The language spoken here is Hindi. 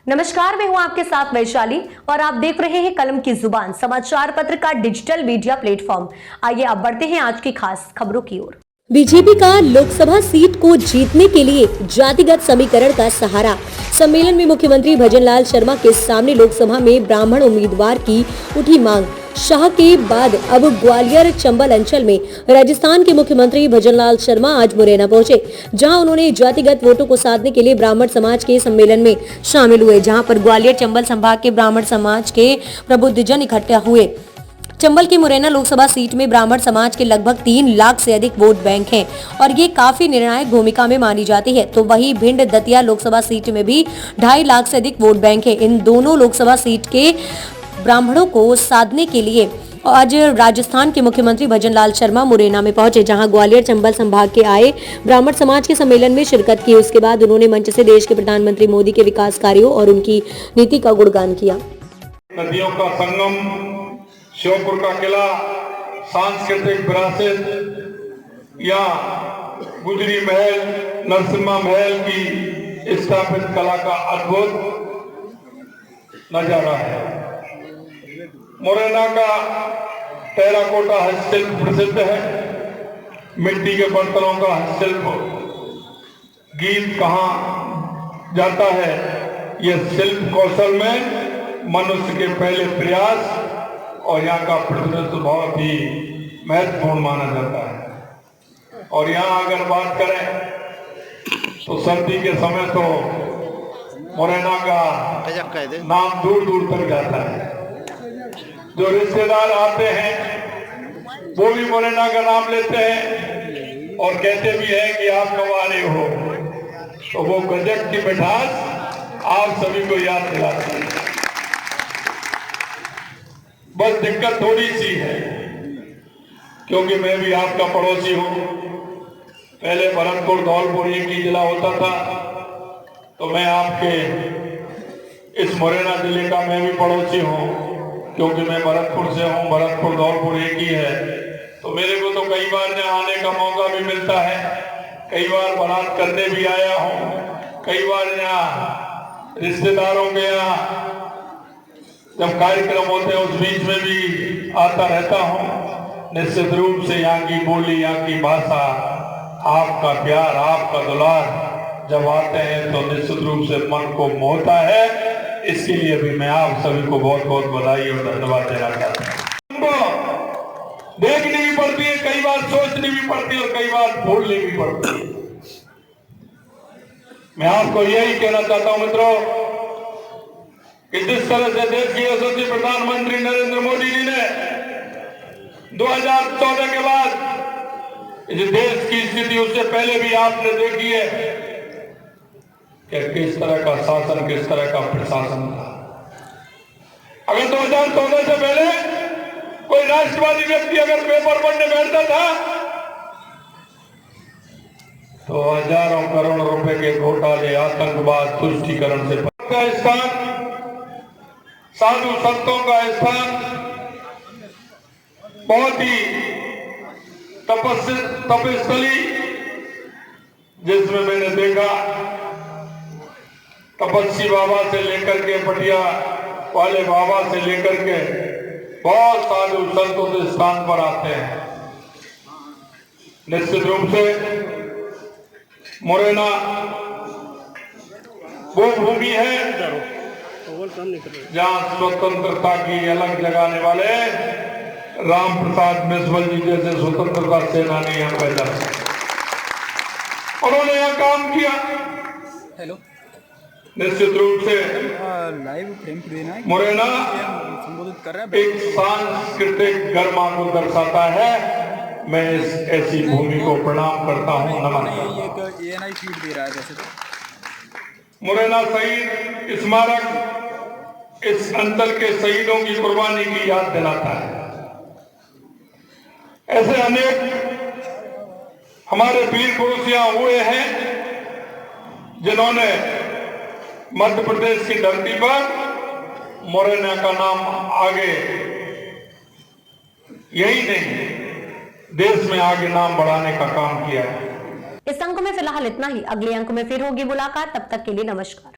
नमस्कार, मैं हूं आपके साथ वैशाली और आप देख रहे हैं कलम की जुबान समाचार पत्र का डिजिटल मीडिया प्लेटफॉर्म। आइए अब बढ़ते हैं आज की खास खबरों की ओर। बीजेपी का लोकसभा सीट को जीतने के लिए जातिगत समीकरण का सहारा। सम्मेलन में मुख्यमंत्री भजनलाल शर्मा के सामने लोकसभा में ब्राह्मण उम्मीदवार की उठी मांग। शाह के बाद अब ग्वालियर चंबल अंचल में राजस्थान के मुख्यमंत्री भजनलाल शर्मा आज मुरैना पहुंचे, जहां उन्होंने जातिगत वोटों को साधने के लिए ब्राह्मण समाज के सम्मेलन में शामिल हुए, जहां पर ग्वालियर चंबल संभाग के ब्राह्मण समाज के प्रबुद्धजन इकट्ठा हुए। चंबल की मुरैना लोकसभा सीट में ब्राह्मण समाज के लगभग 3 लाख से अधिक वोट बैंक हैं और ये काफी निर्णायक भूमिका में मानी जाती है। तो वहीं भिंड दतिया लोकसभा सीट में भी 2.5 लाख से अधिक वोट बैंक है। इन दोनों लोकसभा सीट के ब्राह्मणों को साधने के लिए आज राजस्थान के मुख्यमंत्री भजनलाल शर्मा मुरैना में पहुंचे, जहां ग्वालियर चंबल संभाग के आए ब्राह्मण समाज के सम्मेलन में शिरकत की। उसके बाद उन्होंने मंच से देश के प्रधानमंत्री मोदी के विकास कार्यों और उनकी नीति का गुणगान किया। नदियों का संगम, श्योपुर का किला, सांस्कृतिक विरासत या गुजरी महल, नरसिम्हा महल की स्थापित कला का अद्भुत नजारा है। मुरैना का टेराकोटा हस्तशिल्प प्रसिद्ध है। मिट्टी के बर्तनों का हस्तशिल्प गीत कहाँ जाता है, यह शिल्प कौशल में मनुष्य के पहले प्रयास और यहाँ का प्रतिनिधित्व बहुत ही महत्वपूर्ण माना जाता है। और यहाँ अगर बात करें तो सर्दी के समय तो मुरैना का नाम दूर दूर तक जाता है। जो रिश्तेदार आते हैं वो भी मुरैना का नाम लेते हैं और कहते भी हैं कि आप कब आ रहे हो, तो वो गजब की मिठास आप सभी को याद दिलाती है। बस दिक्कत थोड़ी सी है, क्योंकि मैं भी आपका पड़ोसी हूं। पहले भरतपुर धौलपुर एक ही जिला होता था, तो मैं आपके इस मुरैना जिले का मैं भी पड़ोसी हूं, क्योंकि मैं भरतपुर से हूं। भरतपुर धौलपुर एक ही है, तो मेरे को तो कई बार यहाँ आने का मौका भी मिलता है। कई बार बारात करने भी आया हूं, कई बार यहाँ रिश्तेदारों के यहाँ जब कार्यक्रम होते हैं उस बीच में भी आता रहता हूं। निश्चित रूप से यहाँ की बोली, यहाँ की भाषा, आपका प्यार, आपका दुलार जब आते हैं तो निश्चित रूप से मन को मोहता है। इसके लिए भी मैं आप सभी को बहुत बहुत बधाई और धन्यवाद देना चाहता हूँ। देखनी भी पड़ती है, कई बार सोचनी भी पड़ती है और कई बार भूलनी भी पड़ती है। मैं आपको यही कहना चाहता हूं मित्रों कि जिस तरह से देश के यशस्वी प्रधानमंत्री नरेंद्र मोदी जी ने 2014 के बाद इस देश की स्थिति उससे पहले भी आपने देखी है कि किस तरह का शासन, किस तरह का प्रशासन था। अगर 2014 से पहले कोई राष्ट्रवादी व्यक्ति अगर पेपर पढ़ने बैठता था तो हजारों करोड़ रुपए के घोटाले, आतंकवाद, तुष्टीकरण से का स्थान, साधु संतों का स्थान, बहुत ही तपस्थली, जिसमें मैंने देखा तपस्वी बाबा से लेकर के पटिया वाले बाबा से लेकर के बहुत साधु संतों के स्थान पर आते हैं। निश्चित रूप से मुरैना वो भूमि है जहां स्वतंत्रता की अलग जगाने वाले राम प्रसाद बिस्मिल जी जैसे स्वतंत्रता सेनानी यहाँ पैदा उन्होंने यहाँ काम किया। हेलो, निश्चित रूप से लाइव फ्रेम देना है, मुरैना संबोधित कर रहा है। एक सांस्कृतिक गरिमा को दर्शाता है। मैं इस ऐसी भूमि को प्रणाम करता हूँ, नमन करता हूँ। ये ANI फीड दे रहा है वैसे तो। मुरैना शहीद स्मारक इस अंचल के शहीदों की कुर्बानी की याद दिलाता है। ऐसे अनेक हमारे वीर पुरुष यहाँ हुए हैं जिन्होंने मध्य प्रदेश की धरती पर मुरैना का नाम आगे यही नहीं देश में आगे नाम बढ़ाने का काम किया है। इस अंक में फिलहाल इतना ही। अगले अंक में फिर होगी मुलाकात, तब तक के लिए नमस्कार।